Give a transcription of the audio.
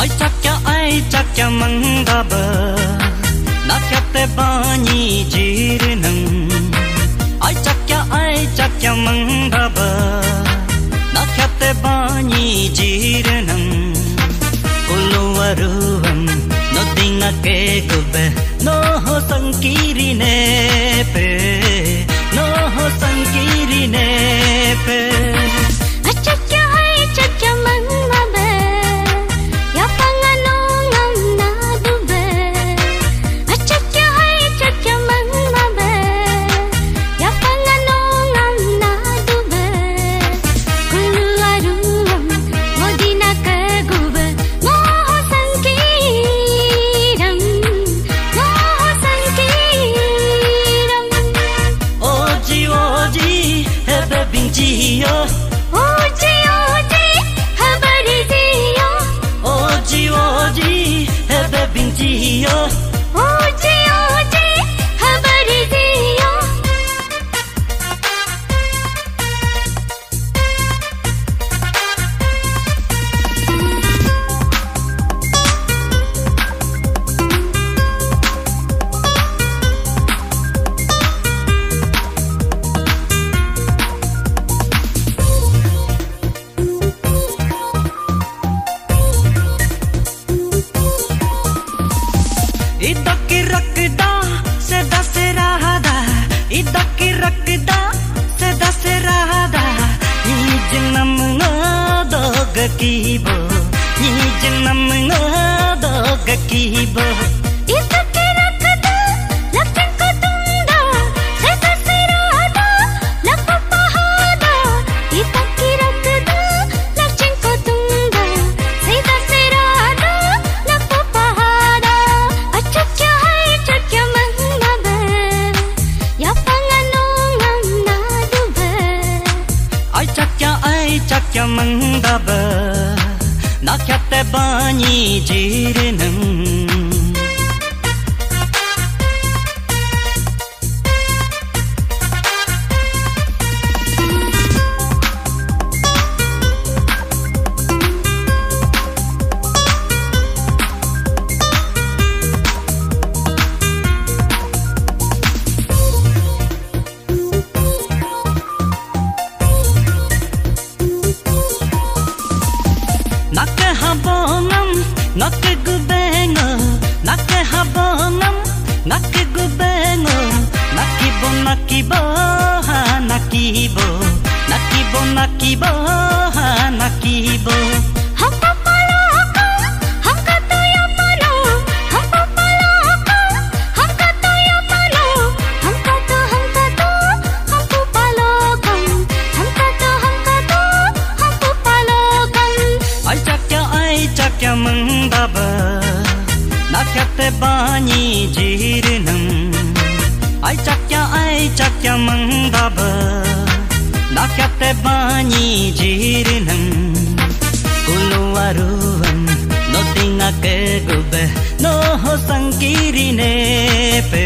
ai chakya mangaba nakyate bani jirinam ai chakya mangaba nakyate bani jirinam uluwaruam no dinga ke gube no ho sankirine pe no ho sankirine pe kibo ni janam ngada gakibo itake rakda lakchan ko tunda se dasirada lakpahada itake rakda lakchan ko tunda se dasirada lakpahada achakya mangaba ya panganong nadube ai chakya mangaba nakyate bani jirinam nakibo nakibo hampa palaka hamka toya palo hampa palaka hamka toya palo hamka to hampu palokam hamka to hampu palokam ai chakya mangaba nakyate bani jirinam ai chakya mangaba nakyate bani jirinam uluwaruam no dinga ke gube no ho sankirine pe